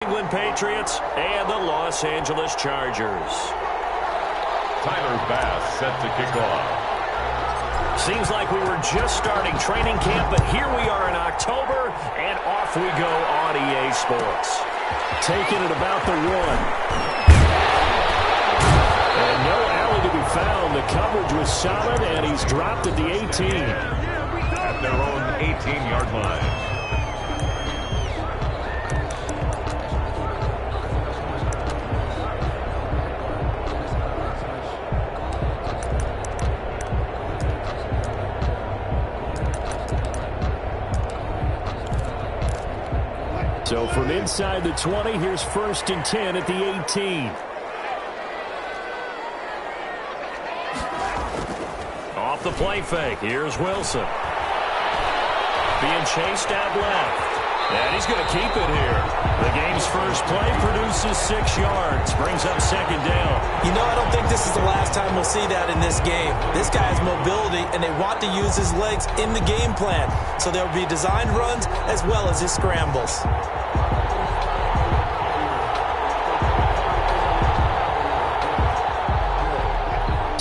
England Patriots and the Los Angeles Chargers. Tyler Bass set to kick off. Seems like we were just starting training camp, but here we are in October, and off we go on EA Sports. Taking it about the 1. And no alley to be found. The coverage was solid, and he's dropped at the 18. At their own 18-yard line. So from inside the 20, here's 1st and 10 at the 18. Off the play fake. Here's Wilson. Being chased out left. And he's going to keep it here. The game's first play produces 6 yards. Brings up 2nd down. You know, I don't think this is the last time we'll see that in this game. This guy has mobility, and they want to use his legs in the game plan. So there will be designed runs as well as his scrambles.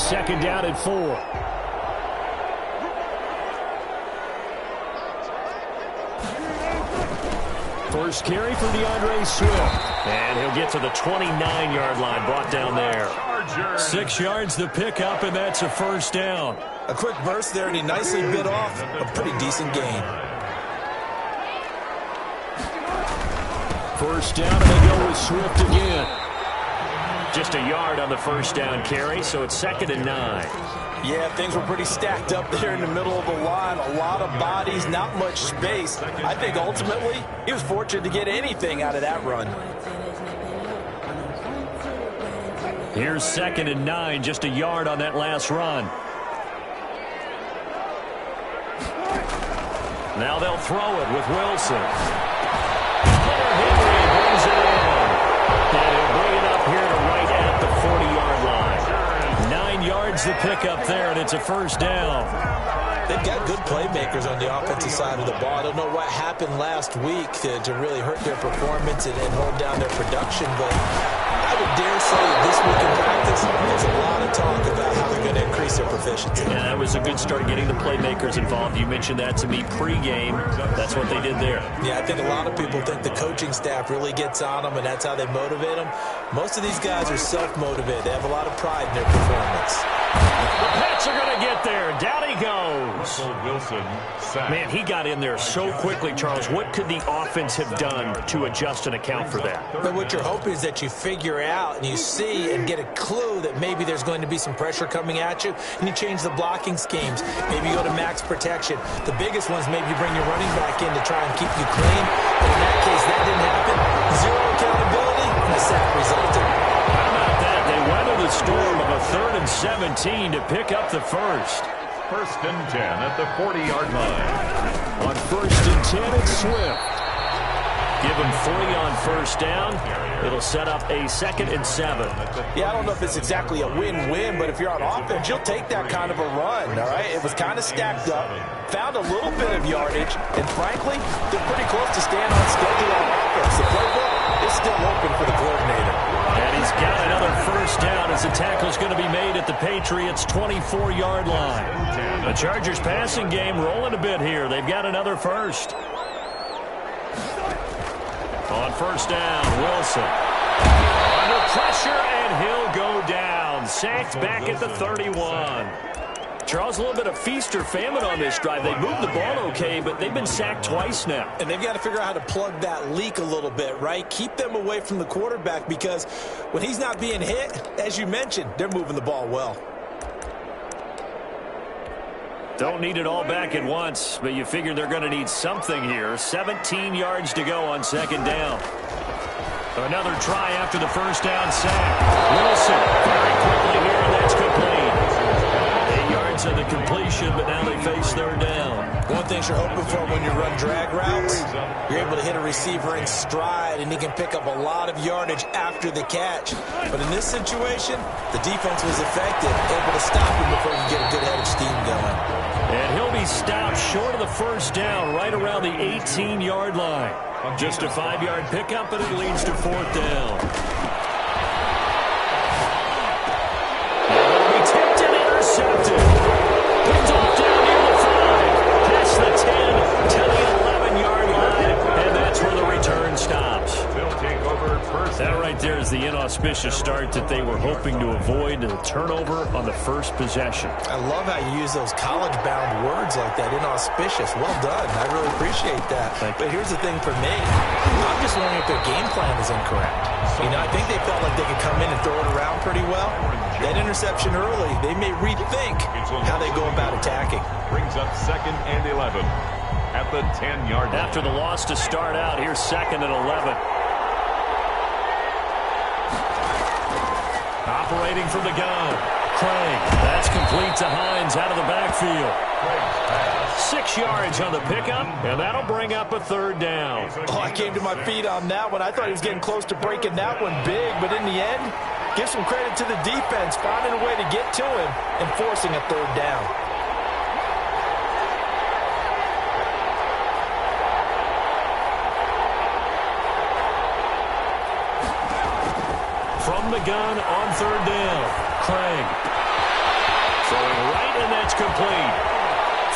Second down at 4. First carry for DeAndre Swift. And he'll get to the 29-yard line, brought down there. 6 yards the pickup, and that's a 1st down. A quick burst there, and he nicely bit off a pretty decent gain. 1st down, and they go with Swift again. Just a yard on the 1st down carry, so it's 2nd and 9. Yeah, things were pretty stacked up there in the middle of the line. A lot of bodies, not much space. I think ultimately he was fortunate to get anything out of that run. Here's 2nd and 9, just a yard on that last run. Now they'll throw it with Wilson. Henry brings it in. And he'll bring it up here to right at the 40-yard line. 9 yards the pickup there, and it's a 1st down. They've got good playmakers on the offensive side of the ball. I don't know what happened last week to really hurt their performance and hold down their production, but I would dare say this week in practice, there's a lot of talk about how they're going to increase their proficiency. And that was a good start getting the playmakers involved. You mentioned that to me pregame. That's what they did there. Yeah, I think a lot of people think the coaching staff really gets on them, and that's how they motivate them. Most of these guys are self-motivated. They have a lot of pride in their performance. The Pats are going to get there. Down he goes. Wilson, sack. Man, he got in there so quickly, Charles. What could the offense have done to adjust and account for that? But what you're hoping is that you figure out and you see and get a clue that maybe there's going to be some pressure coming at you, and you change the blocking schemes. Maybe you go to max protection. The biggest ones, maybe you bring your running back in to try and keep you clean. But in that case, that didn't happen. Zero accountability, and the sack resulted. How about that? They weathered the storm of a 3rd and 17 to pick up the 1st. 1st and 10 at the 40-yard line. On 1st and 10, it's Swift. Give him 3 on 1st down. It'll set up a 2nd and 7. Yeah, I don't know if it's exactly a win-win, but if you're on offense, you'll take that kind of a run, all right? It was kind of stacked up, found a little bit of yardage, and frankly, they're pretty close to staying on schedule on offense. The playbook is still open for the coordinator. And he's got another 1st down as the tackle's going to be made at the Patriots' 24-yard line. The Chargers passing game rolling a bit here. They've got another 1st. On 1st down, Wilson. Under pressure, and he'll go down. Sacked back at the 31. Charles, a little bit of feast or famine on this drive. They moved the ball okay, but they've been sacked twice now. And they've got to figure out how to plug that leak a little bit, right? Keep them away from the quarterback, because when he's not being hit, as you mentioned, they're moving the ball well. Don't need it all back at once, but you figure they're going to need something here. 17 yards to go on 2nd down. Another try after the 1st down sack. Wilson very quickly here, and that's complete. 8 yards of the completion, but now they face 3rd down. One thing you're hoping for when you run drag routes, you're able to hit a receiver in stride, and he can pick up a lot of yardage after the catch. But in this situation, the defense was effective, able to stop him before he could get a good head of steam going. And he'll be stopped short of the first down, right around the 18-yard line. Just a 5-yard pickup, and it leads to fourth down. And it'll be tipped and intercepted. Picked off down near the 5, past the 10 to the 11-yard line, and that's where the return stops. They'll take over first. That right there is the inauspicious start that they were hoping to avoid, the turnover on the first possession. I love how you use those college-bound words like that, inauspicious. Well done. I really appreciate that. But here's the thing for me. I'm just wondering if their game plan is incorrect. You know, I think they felt like they could come in and throw it around pretty well. That interception early, they may rethink how they go about attacking. Brings up 2nd and 11 at the 10-yard line. After the loss to start out, here's 2nd and 11. Operating from the gun, Craig. That's complete to Hines out of the backfield. 6 yards on the pickup, and that'll bring up a third down. Oh, I came to my feet on that one. I thought he was getting close to breaking that one big, but in the end, give some credit to the defense, finding a way to get to him and forcing a third down. From the gun on third down, Craig. Throwing right, and that's complete.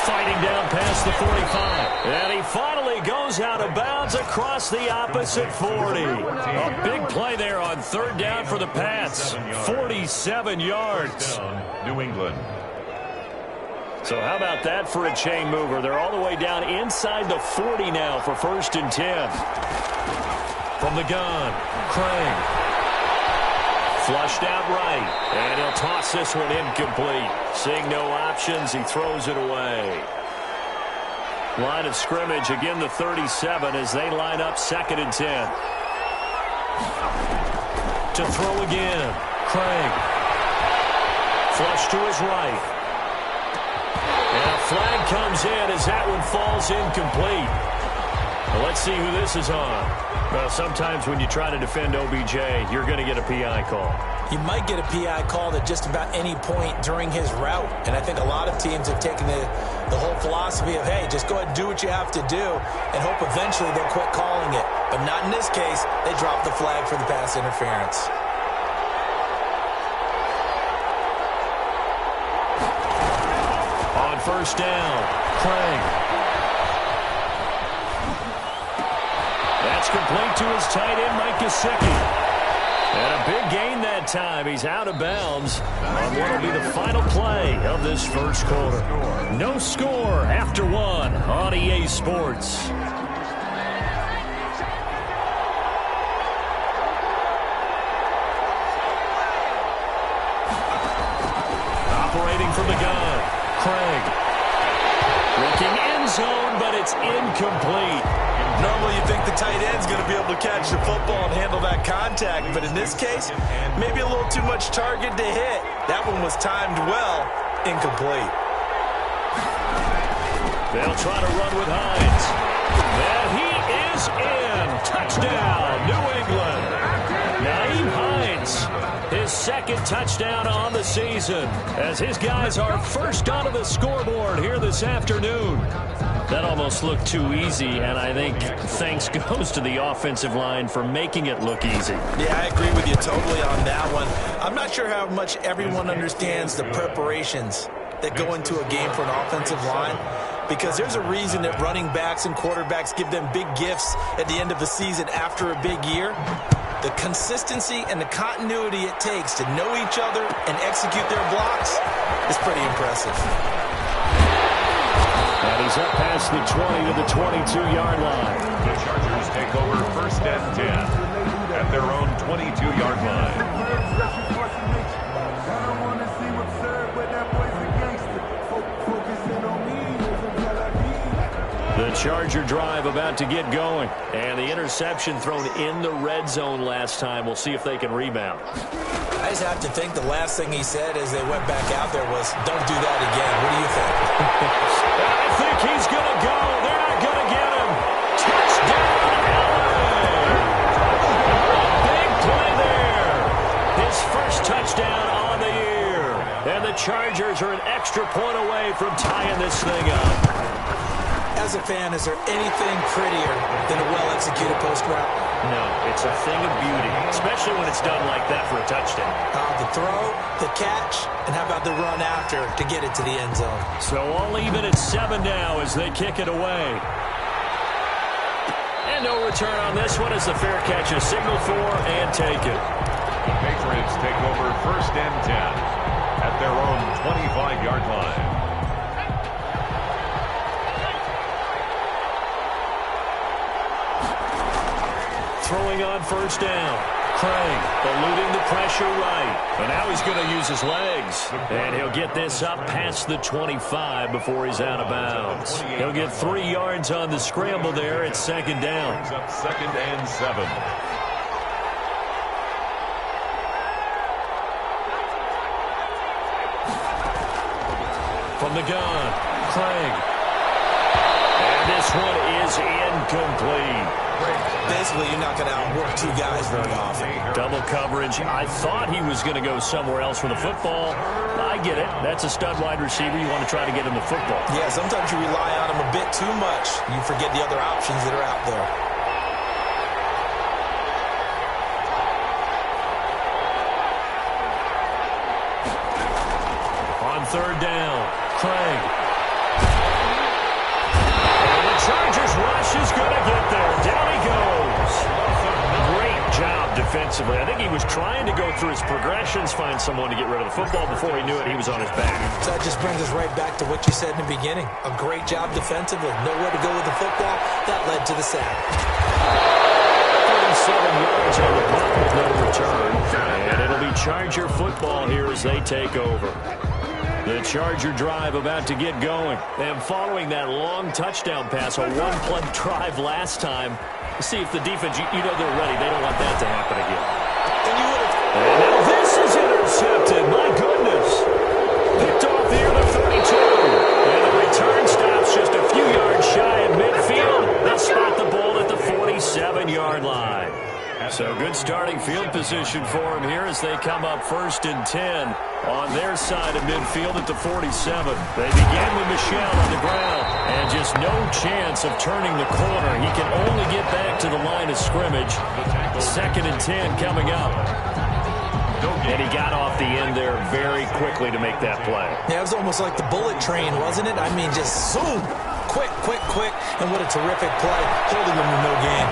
Fighting down past the 45. And he finally goes out of bounds across the opposite 40. A big play there on third down for the Pats. 47 yards. New England. So how about that for a chain mover? They're all the way down inside the 40 now for 1st and 10. From the gun, Craig. Flushed out right, and he'll toss this one incomplete. Seeing no options, he throws it away. Line of scrimmage, again the 37 as they line up 2nd and 10. To throw again, Craig. Flush to his right. And a flag comes in as that one falls incomplete. Well, let's see who this is on. Well, sometimes when you try to defend OBJ, you're going to get a PI call. You might get a PI call at just about any point during his route. And I think a lot of teams have taken the whole philosophy of, hey, just go ahead and do what you have to do and hope eventually they'll quit calling it. But not in this case. They dropped the flag for the pass interference. On first down, Craig. That's complete to his tight end, Mike Gesicki. And a big gain that time. He's out of bounds on what will be the final play of this first quarter. No score after 1 on EA Sports. Operating from the gun, Craig. Looking end zone, but it's incomplete. Normally you think the tight end's going to be able to catch the football and handle that contact, but in this case, maybe a little too much target to hit. That one was timed well, incomplete. They'll try to run with Hines. And he is in. Touchdown, New England. Nyheim Hines, his 2nd touchdown on the season, as his guys are first onto the scoreboard here this afternoon. That almost looked too easy, and I think thanks goes to the offensive line for making it look easy. Yeah, I agree with you totally on that one. I'm not sure how much everyone understands the preparations that go into a game for an offensive line, because there's a reason that running backs and quarterbacks give them big gifts at the end of the season after a big year. The consistency and the continuity it takes to know each other and execute their blocks is pretty impressive. And he's up past the 20 to the 22-yard line. The Chargers take over 1st and 10 at their own 22-yard line. The Charger drive about to get going. And the interception thrown in the red zone last time. We'll see if they can rebound. I just have to think the last thing he said as they went back out there was, don't do that again. What do you think? I think he's going to go. They're not going to get him. Touchdown, LA! Big play there. His first touchdown on the year. And And the Chargers are an extra point away from tying this thing up. As a fan, is there anything prettier than a well-executed post route? No, it's a thing of beauty, especially when it's done like that for a touchdown. The throw, the catch, and how about the run after to get it to the end zone? So all even at 7 now as they kick it away. And no return on this one as the fair catch is signaled for and taken. The Patriots take over 1st and 10 at their own 25-yard line. Throwing on 1st down. Craig eluding the pressure right. And now he's going to use his legs. And he'll get this up past the 25 before he's out of bounds. He'll get 3 yards on the scramble there at 2nd down. Brings up 2nd and 7. From the gun, Craig. And this one is incomplete. Basically, you're not going to outwork 2 guys very often. Double coverage. I thought he was going to go somewhere else with the football. I get it. That's a stud wide receiver. You want to try to get him the football. Yeah, sometimes you rely on him a bit too much. You forget the other options that are out there. On 3rd down, Craig. And the Chargers rush is going to get there. Down he goes. Great job defensively. I think he was trying to go through his progressions, find someone to get rid of the football. Before he knew it, he was on his back. So that just brings us right back to what you said in the beginning. A great job defensively. Nowhere to go with the football. That led to the sack. 37 yards on the punt with no return. And it'll be Charger football here as they take over. The Charger drive about to get going. And following that long touchdown pass, a one-play drive last time, see if the defense, you know they're ready. They don't want that to happen again. And now this is intercepted. My goodness. Picked off here at the 32. And the return stops just a few yards shy of midfield. They spot the ball at the 47-yard line. So good starting field position for him here as they come up 1st and 10 on their side of midfield at the 47. They begin with Michel on the ground and just no chance of turning the corner. He can only get back to the line of scrimmage. 2nd and 10 coming up. And he got off the end there very quickly to make that play. Yeah, it was almost like the bullet train, wasn't it? I mean, just zoom. Quick, quick, quick. And what a terrific play, holding him with no gain.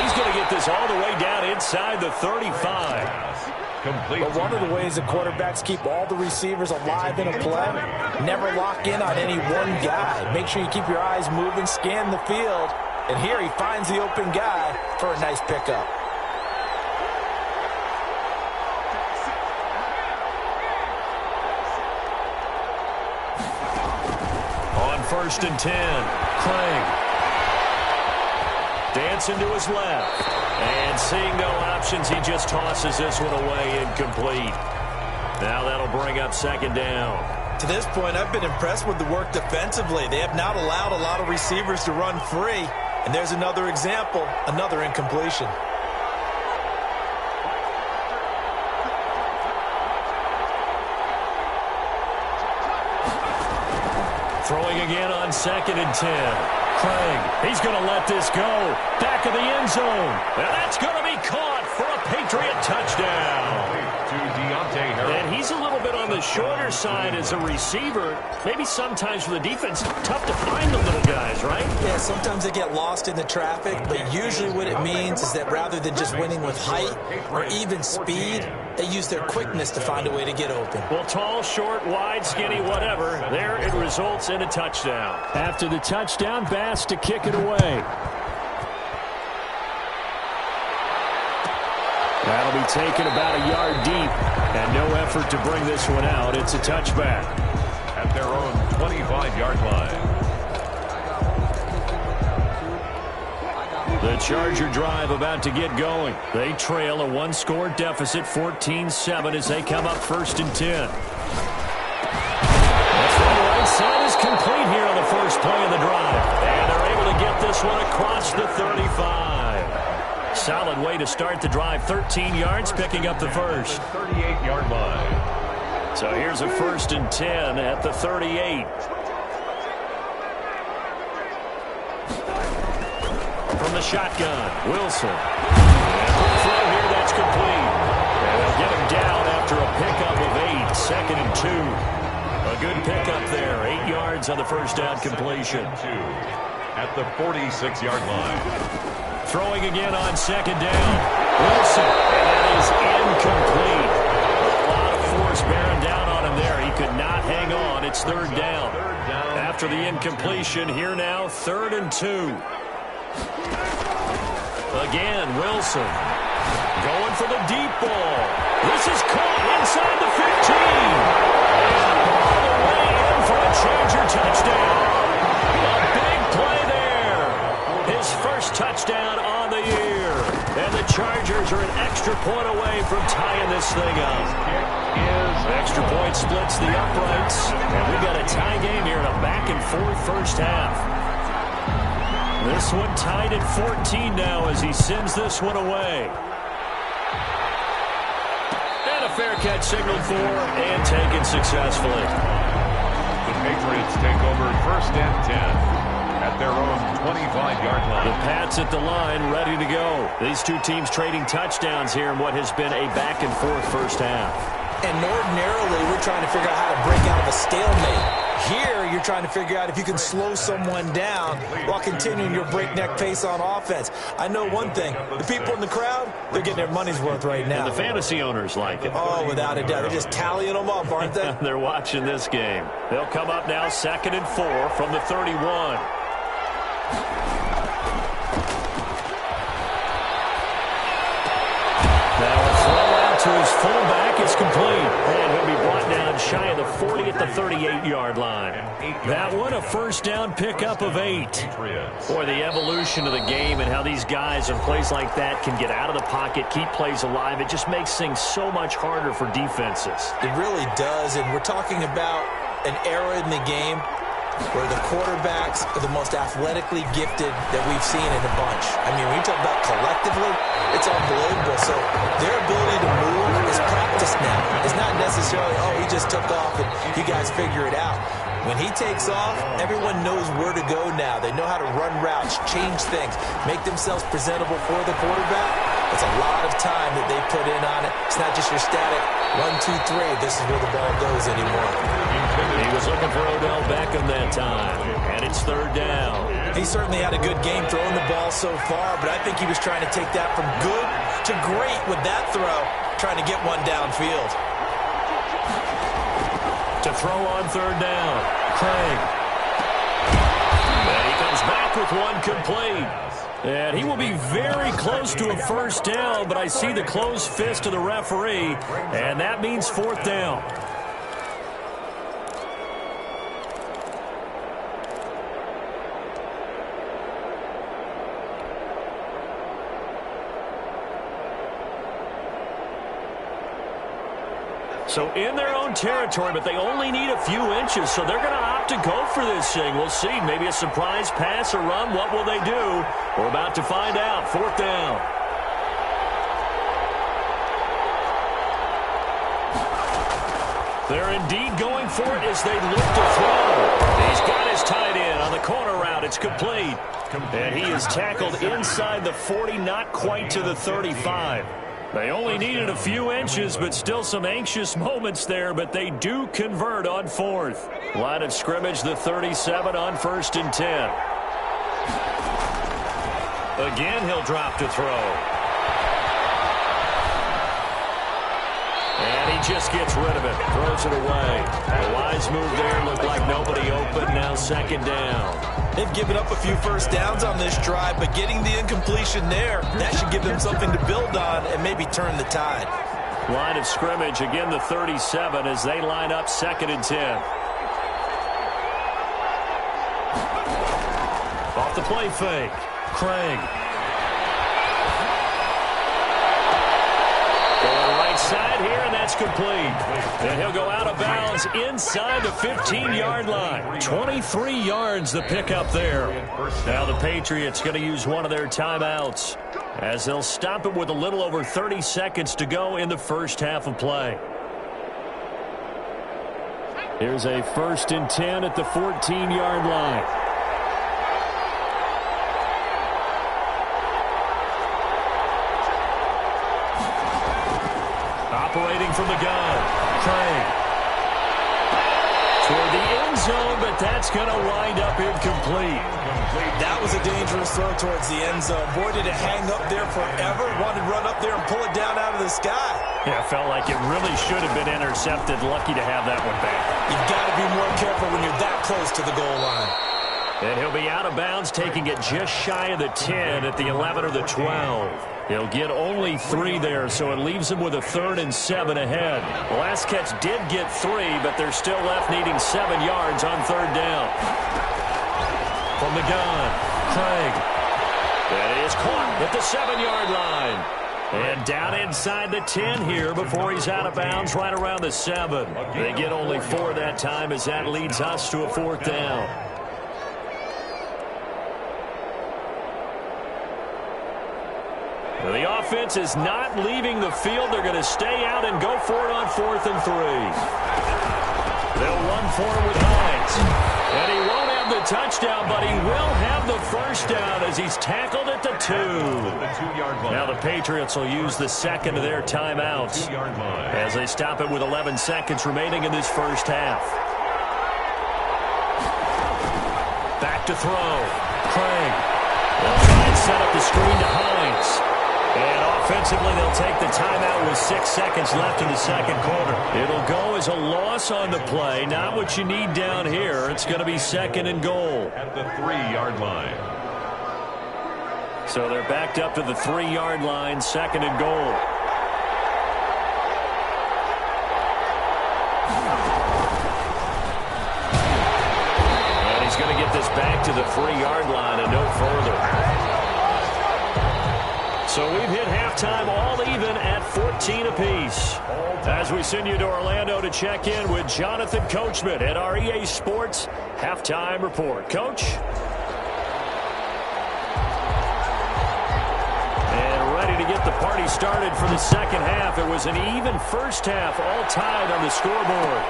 He's going to get this all the way down inside the 35. Complete. But one of the ways the quarterbacks keep all the receivers alive in a play, never lock in on any one guy. Make sure you keep your eyes moving, scan the field, and here he finds the open guy for a nice pickup. On 1st and 10, Craig. Dancing to his left. And seeing no options, he just tosses this one away incomplete. Now that'll bring up 2nd down. To this point, I've been impressed with the work defensively. They have not allowed a lot of receivers to run free. And there's another example, another incompletion. Throwing again on 2nd and 10. Craig, he's going to let this go. Back of the end zone. And that's going to be caught for a Patriot touchdown. To Deontay Harris. And he's a little bit on the shorter side as a receiver. Maybe sometimes for the defense, tough to find the little guys, right? Yeah, sometimes they get lost in the traffic, but usually what it means is that rather than just winning with height or even speed, they use their quickness to find a way to get open. Well, tall, short, wide, skinny, whatever, there it results in a touchdown. After the touchdown, Bass to kick it away. That'll be taken about a yard deep, and no effort to bring this one out. It's a touchback. At their own 25-yard line. The Charger drive about to get going. They trail a one-score deficit, 14-7, as they come up 1st and 10. That's right, the right side is complete here on the first play of the drive. And they're able to get this one across the 35. Solid way to start the drive. 13 yards, picking up the first. 38-yard line. So here's a 1st and 10 at the 38. From the shotgun, Wilson. And the throw here, that's complete. And they'll get him down after a pickup of 8, 2nd and 2. A good pickup there, 8 yards on the first down completion. At the 46-yard line. Throwing again on 2nd down. Wilson, and that is incomplete. A lot of force bearing down on him there. He could not hang on. It's 3rd down. After the incompletion, here now, 3rd and 2. Again, Wilson going for the deep ball. This is caught inside the 15. And all the way in for a Charger touchdown. A big play there. His first touchdown on the year. And the Chargers are an extra point away from tying this thing up. Extra point splits the uprights. And we've got a tie game here in a back-and-forth first half. This one tied at 14 now as he sends this one away. And a fair catch signaled for and taken successfully. The Patriots take over 1st and 10 at their own 25-yard line. The Pats at the line ready to go. These two teams trading touchdowns here in what has been a back-and-forth first half. And ordinarily, we're trying to figure out how to break out of a stalemate. Here, you're trying to figure out if you can slow someone down while continuing your breakneck pace on offense. I know one thing. The people in the crowd, they're getting their money's worth right now. And the fantasy owners like it. Oh, without a doubt. They're just tallying them up, aren't they? They're watching this game. They'll come up now 2nd and 4 from the 31. To his fullback is complete. And he'll be brought down shy of the 40 at the 38-yard line. That one, a first down pickup of 8. Boy, the evolution of the game and how these guys in plays like that can get out of the pocket, keep plays alive, it just makes things so much harder for defenses. It really does, and we're talking about an era in the game where the quarterbacks are the most athletically gifted that we've seen in a bunch. I mean, when you talk about collectively, it's unbelievable. So their ability to move is practiced now. It's not necessarily, oh, he just took off and you guys figure it out. When he takes off, everyone knows where to go now. They know how to run routes, change things, make themselves presentable for the quarterback. It's a lot of time that they put in on it. It's not just your static 1, 2, 3. This is where the ball goes anymore. He was looking for Odell Beckham that time, and it's 3rd down. He certainly had a good game throwing the ball so far, but I think he was trying to take that from good to great with that throw, trying to get one downfield. To throw on 3rd down, Craig. And he comes back with one complete. And he will be very close to a first down, but I see the closed fist of the referee, and that means 4th down. So in their own territory, but they only need a few inches, so they're going to opt to go for this thing. We'll see. Maybe a surprise pass or run. What will they do? We're about to find out. 4th down. They're indeed going for it as they look to throw. He's got his tight end on the corner route. It's complete. And he is tackled inside the 40, not quite to the 35. They only needed a few inches, but still some anxious moments there, but they do convert on 4th. Line of scrimmage, the 37 on 1st and 10. Again, he'll drop to throw. And he just gets rid of it, throws it away. A wise move there, looked like nobody open, now 2nd down. They've given up a few first downs on this drive, but getting the incompletion there, that should give them something to build on and maybe turn the tide. Line of scrimmage, again the 37 as they line up 2nd and 10. Off the play fake, Craig. Going right side here, and that's complete. And he'll go out of bounds inside the 15-yard line. 23 yards the pickup there. Now the Patriots going to use one of their timeouts as they'll stop it with a little over 30 seconds to go in the first half of play. Here's a 1st and 10 at the 14-yard line. Operating from the gun, Craig. Toward the end zone, but that's going to wind up incomplete. That was a dangerous throw towards the end zone. Boy, did it hang up there forever. Wanted to run up there and pull it down out of the sky. Yeah, felt like it really should have been intercepted. Lucky to have that one back. You've got to be more careful when you're that close to the goal line. And he'll be out of bounds, taking it just shy of the 10 at the 11 or the 12. He'll get only 3 there, so it leaves him with a 3rd and 7 ahead. The last catch did get 3, but they're still left needing 7 yards on 3rd down. From the gun, Craig. That is caught at the 7-yard line. And down inside the 10 here before he's out of bounds right around the 7. They get only 4 that time as that leads us to a 4th down. The offense is not leaving the field. They're going to stay out and go for it on 4th and 3. They'll run for it with Hines. And he won't have the touchdown, but he will have the 1st down as he's tackled at the 2. Now the Patriots will use the 2nd of their timeouts as they stop it with 11 seconds remaining in this first half. Back to throw. Craig. They'll try and set up the screen to Hines. And offensively, they'll take the timeout with 6 seconds left in the second quarter. It'll go as a loss on the play. Not what you need down here. It's going to be 2nd and goal. At the 3-yard line. So they're backed up to the 3-yard line, 2nd and goal. And he's going to get this back to the 3-yard line and no further. So we've hit halftime all even at 14 apiece. As we send you to Orlando to check in with Jonathan Coachman at our EA Sports Halftime Report. Coach? And ready to get the party started for the second half. It was an even first half, all tied on the scoreboard.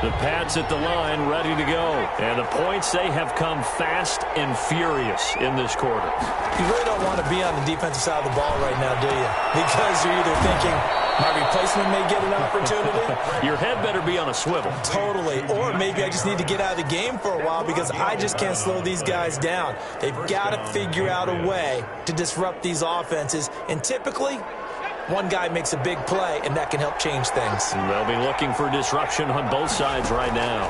The Pats at the line, ready to go. And the points, they have come fast and furious in this quarter. You really don't want to be on the defensive side of the ball right now, do you? Because you're either thinking, my replacement may get an opportunity. Your head better be on a swivel. Totally. Or maybe I just need to get out of the game for a while because I just can't slow these guys down. They've got to figure out a way to disrupt these offenses. And typically, one guy makes a big play, and that can help change things. They'll be looking for disruption on both sides right now.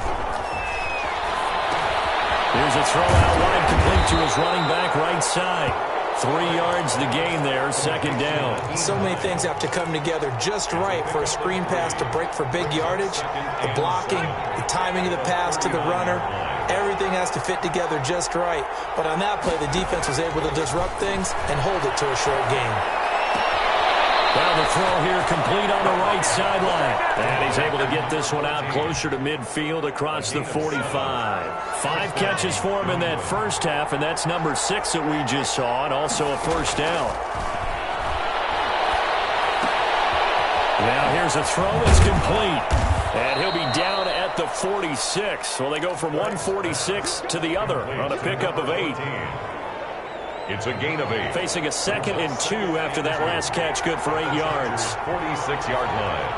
Here's a throw out wide, complete to his running back right side. 3 yards the gain there, 2nd down. So many things have to come together just right for a screen pass to break for big yardage. The blocking, the timing of the pass to the runner, everything has to fit together just right. But on that play, the defense was able to disrupt things and hold it to a short gain. Well, the throw here complete on the right sideline. And he's able to get this one out closer to midfield across the 45. 5 catches for him in that first half, and that's number 6 that we just saw, and also a 1st down. Now here's a throw that's complete. And he'll be down at the 46. So they go from 146 to the other on a pickup of 8. It's a gain of 8. Facing a 2nd and 2 after that last catch, good for 8 yards. 46-yard line.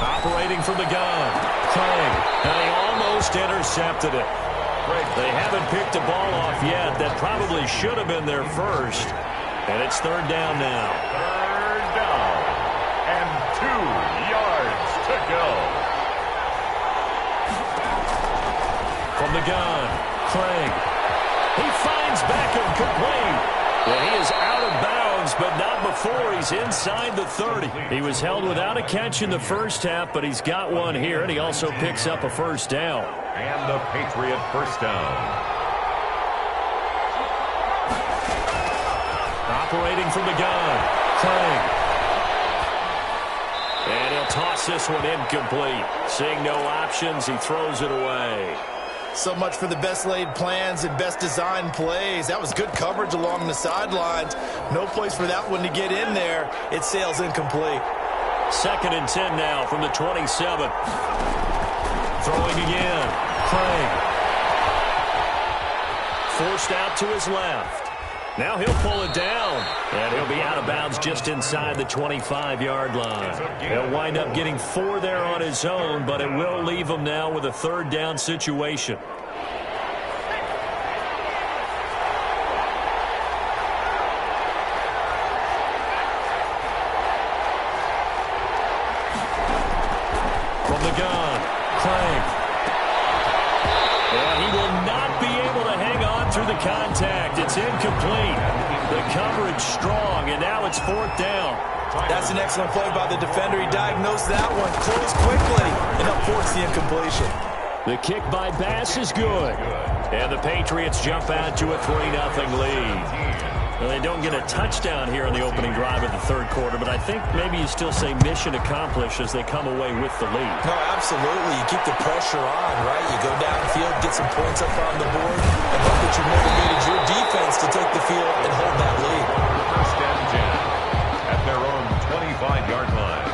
Operating from the gun, Craig. And he almost intercepted it. They haven't picked the ball off yet. That probably should have been their first. And it's 3rd down now. 3rd down. And 2 yards to go. From the gun, Craig. He finds Beckham complete. And he is out of bounds, but not before he's inside the 30. He was held without a catch in the first half, but he's got one here, and he also picks up a 1st down. And the Patriot 1st down. Operating from the gun, Craig. And he'll He'll toss this one incomplete. Seeing no options, he throws it away. So much for the best laid plans and best designed plays. That was good coverage along the sidelines. No place for that one to get in there. It sails incomplete. 2nd and 10 now from the 27. Throwing again. Craig. Forced out to his left. Now he'll pull it down, and he'll be out of bounds just inside the 25-yard line. He'll wind up getting 4 there on his own, but it will leave him now with a 3rd down situation. From the gun, Craig. And he will not be able to hang on through the contact. It's incomplete. The coverage strong, and now it's 4th down. That's an excellent play by the defender. He diagnosed that one, closed quickly, and up forced the incompletion. The kick by Bass is good. And the Patriots jump out to a 3-0 lead. Well, they don't get a touchdown here in the opening drive of the 3rd quarter, but I think maybe you still say mission accomplished as they come away with the lead. No, absolutely. You keep the pressure on, right? You go downfield, get some points up on the board, and hope that you motivated your defense to take the field and hold that lead. 1st and 10 at their own 25-yard line.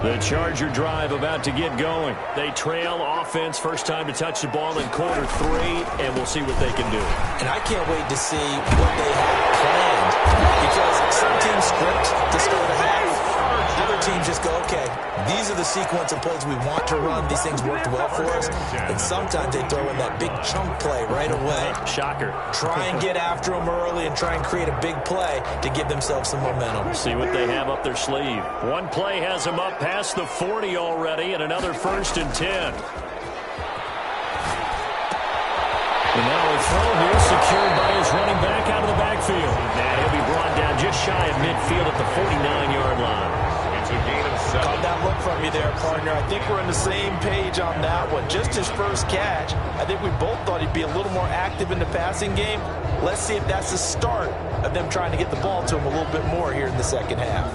The Charger drive about to get going. They trail offense, first time to touch the ball in quarter 3, and we'll see what they can do. And I can't wait to see what they have planned, because some teams script to start a half. Other teams just go, okay, these are the sequence of plays we want to run. These things worked well for us. And sometimes they throw in that big chunk play right away. Shocker. Try and get after them early and try and create a big play to give themselves some momentum. See what they have up their sleeve. One play has them up past the 40 already, and another 1st and 10. And now a throw here secured by his running back out of the backfield. And he'll be brought down just shy of midfield at the 49-yard line. It's a gain of 7. Caught that look from you there, partner. I think we're on the same page on that one. Just his first catch. I think we both thought he'd be a little more active in the passing game. Let's see if that's the start of them trying to get the ball to him a little bit more here in the 2nd half.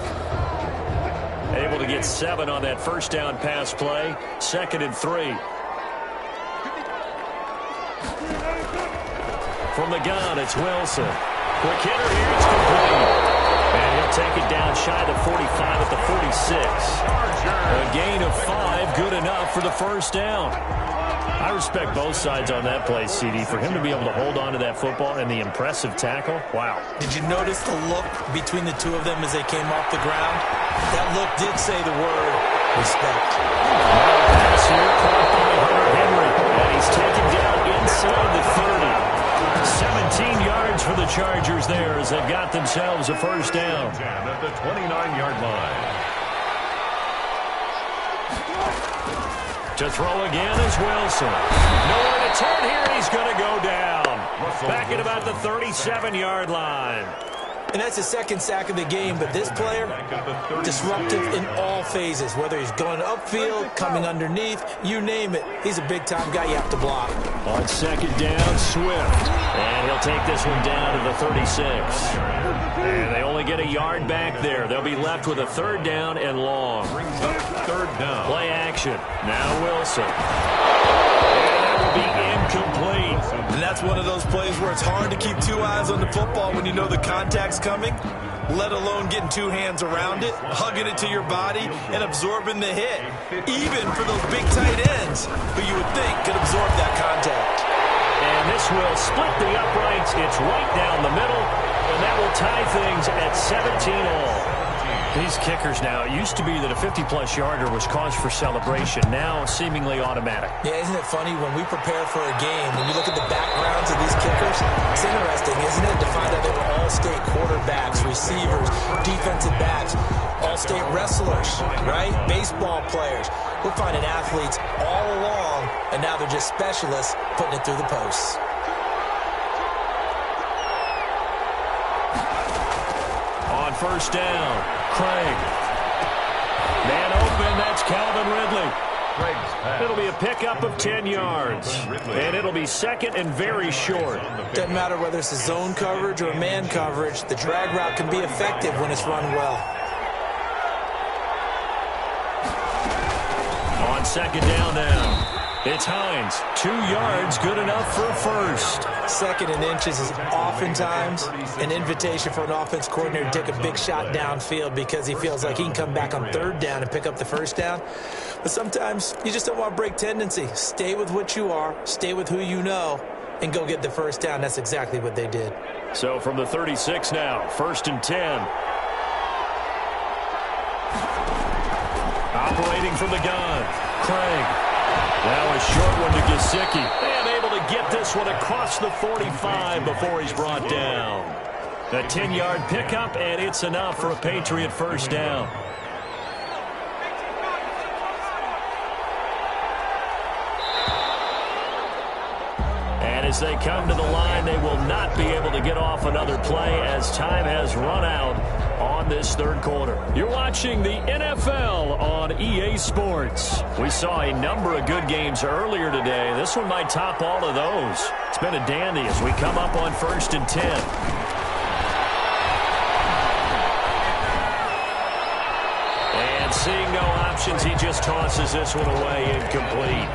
Able to get 7 on that 1st down pass play. 2nd and 3. From the gun, it's Wilson. Quick hitter here, it's complete. And he'll take it down shy of the 45 at the 46. A gain of 5, good enough for the 1st down. I respect both sides on that play, CD. For him to be able to hold on to that football and the impressive tackle, wow. Did you notice the look between the two of them as they came off the ground? That look did say the word respect. Now pass here, caught by Hunter Henry. And he's taken down inside the 30. 17 yards for the Chargers there as they've got themselves a 1st down. At the 29-yard line. To throw again is Wilson. Nowhere to turn here, and he's going to go down. Back at about the 37-yard line. And that's his 2nd sack of the game, but this player, disruptive in all phases, whether he's going upfield, coming underneath, you name it. He's a big-time guy you have to block. On 2nd down, Swift. And he'll take this one down to the 36. And they only get a yard back there. They'll be left with a 3rd down and long. Brings up 3rd down. Play action. Now Wilson. And that will be incomplete. And that's one of those plays where it's hard to keep 2 eyes on the football when you know the contact's coming, let alone getting 2 hands around it, hugging it to your body, and absorbing the hit. Even for those big tight ends who you would think could absorb that contact. And this will split the uprights. It's right down the middle, and that will tie things at 17 all. These kickers now, it used to be that a 50-plus yarder was cause for celebration. Now, seemingly automatic. Yeah, isn't it funny when we prepare for a game, when you look at the backgrounds of these kickers, it's interesting, isn't it, to find out they were all-state quarterbacks, receivers, defensive backs, all-state wrestlers, right? Baseball players. We're finding athletes all along, and now they're just specialists putting it through the posts. On 1st down, Craig. Man open, that's Calvin Ridley. It'll be a pickup of 10 yards. And it'll be second and very short. Doesn't matter whether it's a zone coverage or man coverage. The drag route can be effective when it's run well. On second down now. It's Hines. 2 yards, good enough for a first. Second and inches is oftentimes an invitation for an offense coordinator to take a big shot downfield because he feels like he can come back on third down and pick up the first down. But sometimes you just don't want to break tendency. Stay with what you are, stay with who you know, and go get the first down. That's exactly what they did. So from the 36 now, first and 10. Operating from the gun, Craig. Now a short one to Gesicki. And able to get this one across the 45 before he's brought down. A 10-yard pickup, and it's enough for a Patriot first down. And as they come to the line, they will not be able to get off another play as time has run out on this third quarter. You're watching the NFL on EA Sports. We saw a number of good games earlier today. This one might top all of those. It's been a dandy as we come up on first and 10. And seeing no options, he just tosses this one away, incomplete.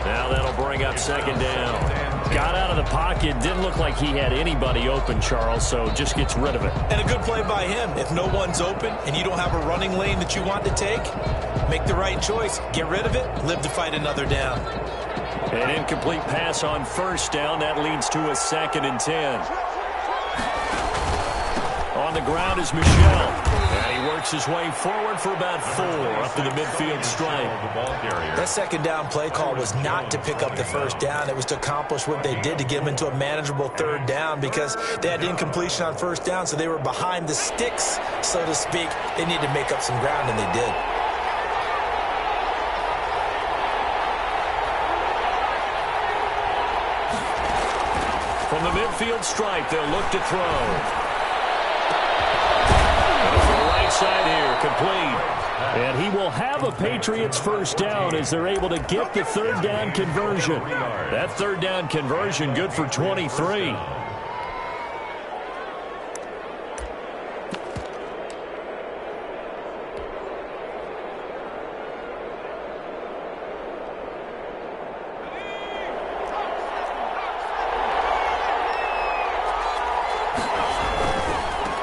Now that'll bring up second down. Got out of the pocket, didn't look like he had anybody open, Charles, so just gets rid of it. And a good play by him. If no one's open and you don't have a running lane that you want to take, make the right choice. Get rid of it, live to fight another down. An incomplete pass on first down. That leads to a second and 10. On the ground is Michel. And he works his way forward for about 4 up to the midfield stripe. That second down play call was not to pick up the first down. It was to accomplish what they did to get them into a manageable third down because they had incompletion on first down, so they were behind the sticks, so to speak. They needed to make up some ground, and they did. From the midfield stripe, they'll look to throw. Side here, complete. And he will have a Patriots first down as they're able to get the third down conversion. That third down conversion good for 23.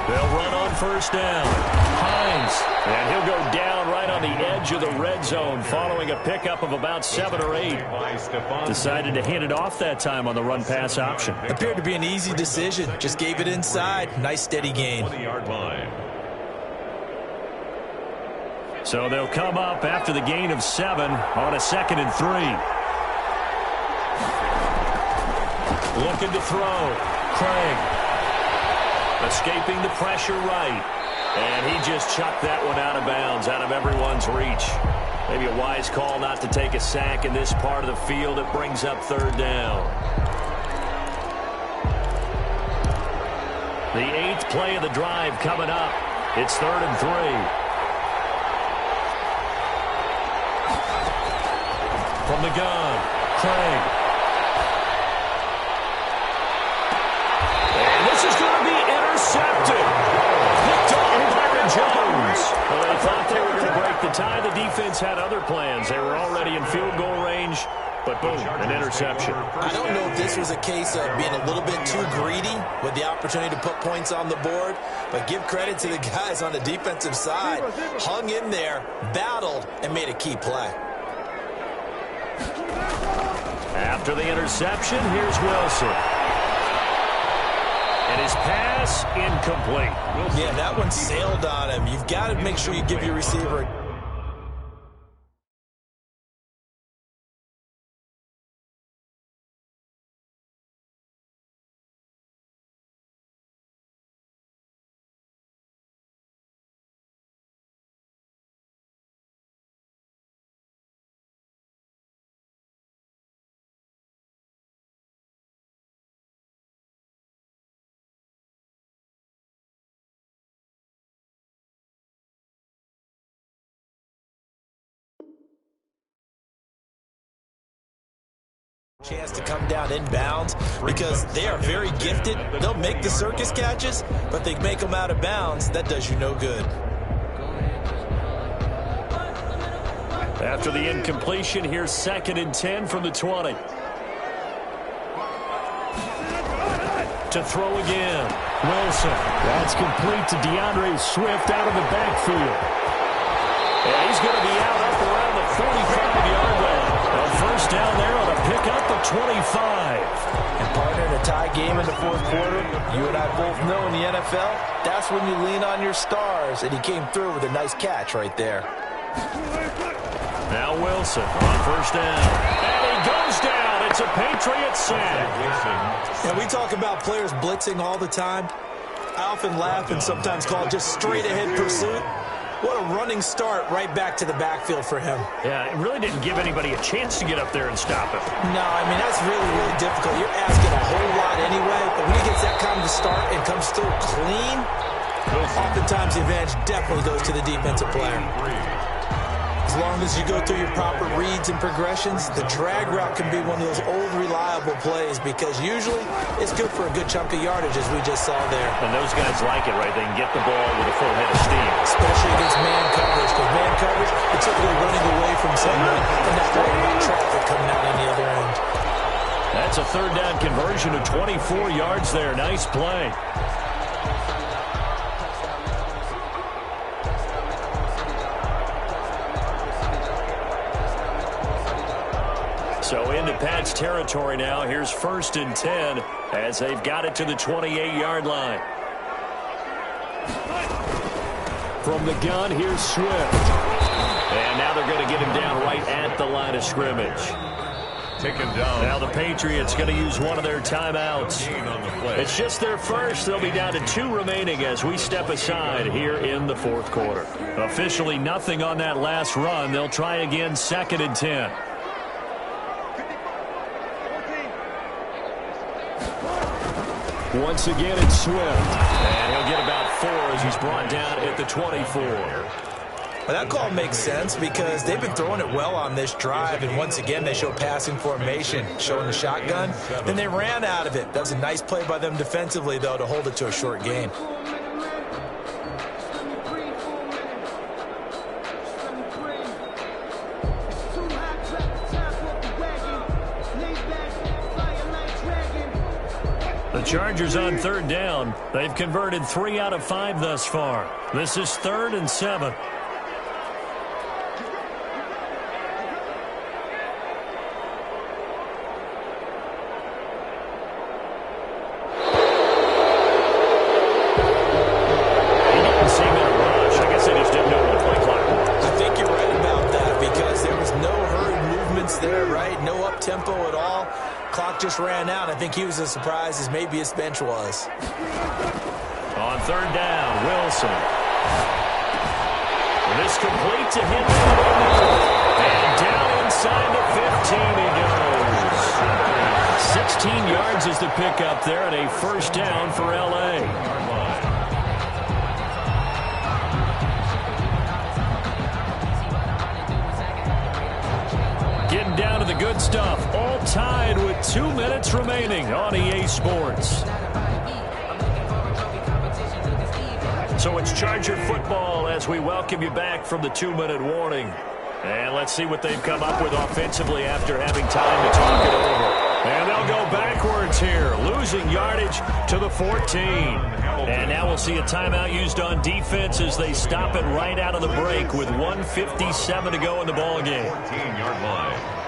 They'll run on first down. And he'll go down right on the edge of the red zone following a pickup of about 7 or 8. Decided to hand it off that time on the run-pass option. Appeared to be an easy decision. Just gave it inside. Nice steady gain. 20-yard line. So they'll come up after the gain of 7 on a second and 3. Looking to throw. Craig. Escaping the pressure right. And he just chucked that one out of bounds, out of everyone's reach. Maybe a wise call not to take a sack in this part of the field. It brings up third down. The 8th play of the drive coming up. It's third and 3. From the gun, Craig. And this is going to be intercepted. Jones. Well, they thought they were going to break the tie. The defense had other plans. They were already in field goal range, but boom, an interception. I don't know if this was a case of being a little bit too greedy with the opportunity to put points on the board, but give credit to the guys on the defensive side. Hung in there, battled, and made a key play. After the interception, here's Wilson. And his pass incomplete. Yeah, that one sailed on him. You've got to make sure you give your receiver Chance to come down inbounds because they are very gifted. They'll make the circus catches, but they make them out of bounds. That does you no good. After the incompletion, here's 2nd and 10 from the 20. To throw again. Wilson. That's complete to DeAndre Swift out of the backfield. And he's going to be out up around the 45-yard line. A first down there on a pickup of 25. And partner, in a tie game in the fourth quarter, you and I both know in the NFL, that's when you lean on your stars. And he came through with a nice catch right there. Now Wilson on first down. And he goes down. It's a Patriot sack. And we talk about players blitzing all the time. I often laugh and sometimes call it just straight-ahead pursuit. What a running start right back to the backfield for him. Yeah, it really didn't give anybody a chance to get up there and stop him. No, I mean, that's really, really difficult. You're asking a whole lot anyway, but when he gets that kind of a start and comes through clean, oftentimes the advantage definitely goes to the defensive player. As long as you go through your proper reads and progressions, the drag route can be one of those old reliable plays because usually it's good for a good chunk of yardage, as we just saw there. And those guys like it, right? They can get the ball with a full head of steam. Especially against man coverage, because man coverage, it's typically running away from someone and not worrying about traffic coming out on the other end. That's a third down conversion of 24 yards there. Nice play. So into Pat's territory now. Here's 1st and 10 as they've got it to the 28-yard line. From the gun, here's Swift. And now they're going to get him down right at the line of scrimmage. Taken down. Now the Patriots going to use one of their timeouts. It's just their first. They'll be down to 2 remaining as we step aside here in the fourth quarter. Officially nothing on that last run. They'll try again 2nd and 10. Once again, it's Swift. And he'll get about 4 as he's brought down at the 24. Well, that call makes sense because they've been throwing it well on this drive, and once again they show passing formation, showing the shotgun. Then they ran out of it. That was a nice play by them defensively, though, to hold it to a short gain. The Chargers on third down. They've converted 3 out of 5 thus far. This is 3rd and 7. Just ran out. I think he was as surprised as maybe his bench was. On third down, Wilson. This complete to him. And down inside the 15 he goes. 16 yards is the pickup there and a first down for L.A. Getting down to the good stuff. All tied with 2 minutes remaining on EA Sports. So it's Charger football as we welcome you back from the 2-minute warning. And let's see what they've come up with offensively after having time to talk it over. And they'll go backwards here, losing yardage to the 14. And now we'll see a timeout used on defense as they stop it right out of the break with 1:57 to go in the ballgame. 14-yard line.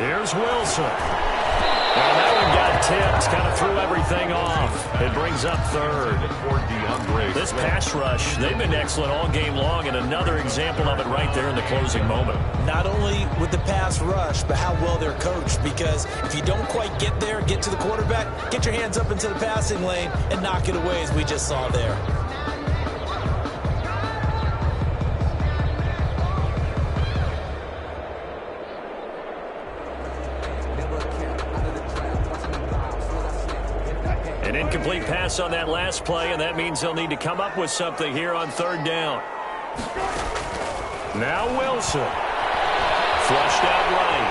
Here's Wilson. And that one got tipped, kind of threw everything off. It brings up 3rd. This pass rush, they've been excellent all game long, and another example of it right there in the closing moment. Not only with the pass rush, but how well they're coached, because if you don't quite get there, get to the quarterback, get your hands up into the passing lane and knock it away as we just saw there. An incomplete pass on that last play, and that means they'll need to come up with something here on third down. Now Wilson. Flushed out right.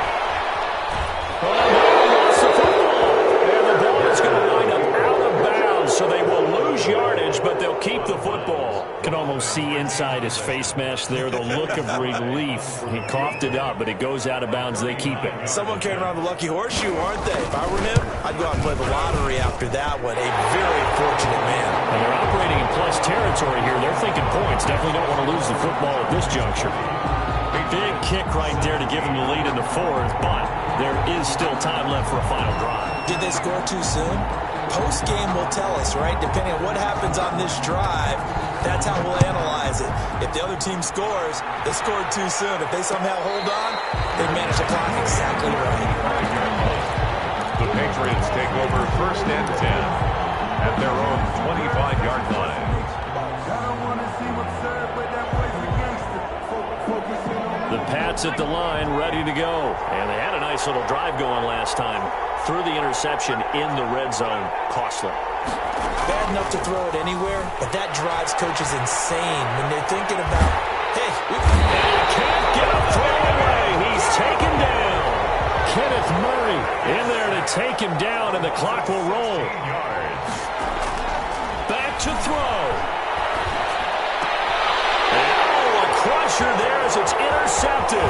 Oh, no, lost the football. And the ball is going to wind up out of bounds, so they will lose yardage, but they'll keep the football. Can almost see inside his face mask there, the look of relief. He coughed it up, but it goes out of bounds. They keep it. Someone carrying around the lucky horseshoe, aren't they? If I were him, I'd go out and play the lottery after that one. A very fortunate man. And they're operating in plus territory here. They're thinking points. Definitely don't want to lose the football at this juncture. Big kick right there to give them the lead in the fourth, but there is still time left for a final drive. Did they score too soon? Post-game will tell us, right? Depending on what happens on this drive, that's how we'll analyze it. If the other team scores, they scored too soon. If they somehow hold on, they manage the clock exactly right. The Patriots take over 1st and 10 at their own 25-yard line. The Pats at the line, ready to go. And they had a nice little drive going last time. Threw the interception in the red zone. Costly. Bad enough to throw it anywhere, but that drives coaches insane when they're thinking about, hey, can't get a throw away. He's taken down. Kenneth Murray in there to take him down, and the clock will roll. Back to throw. Oh, a crusher there as it's intercepted.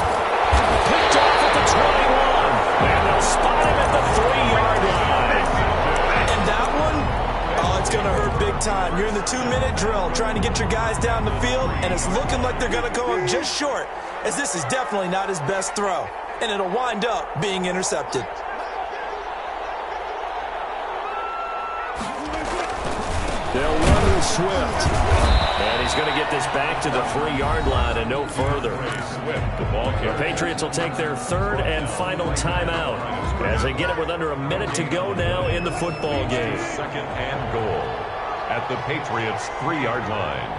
Picked off at the 21. And they'll spot him at the 3-yard line. and that one, oh, it's going to hurt big time. You're in the 2-minute drill trying to get your guys down the field, and it's looking like they're going to go up just short, as this is definitely not his best throw, and it'll wind up being intercepted. They'll run with Swift. And he's going to get this back to the 3-yard line and no further. The Patriots will take their 3rd and final timeout as they get it with under a minute to go now in the football game. 2nd and goal at the Patriots' 3-yard line.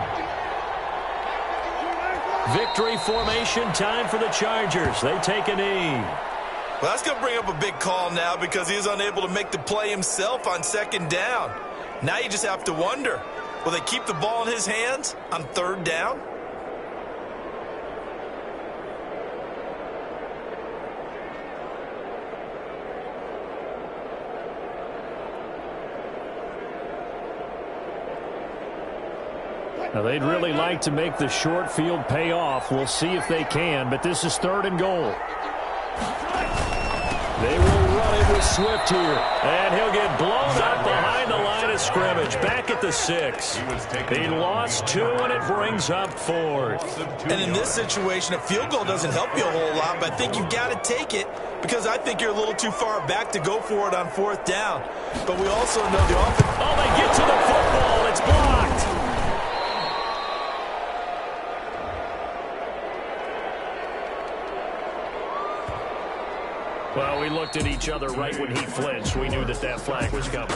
Victory formation time for the Chargers. They take a knee. Well, that's going to bring up a big call now because he was unable to make the play himself on 2nd down. Now you just have to wonder, will they keep the ball in his hands on 3rd down? Now, they'd really like to make the short field pay off. We'll see if they can, but this is 3rd and goal. They will run it with Swift here, and he'll get blown up behind the line of scrimmage, back at the 6. He lost 2, and it brings up 4th. And in this situation, a field goal doesn't help you a whole lot, but I think you've got to take it because I think you're a little too far back to go for it on 4th down. But we also know the offense. Oh, they get to the football. It's blocked. Well, we looked at each other right when he flinched. We knew that flag was coming.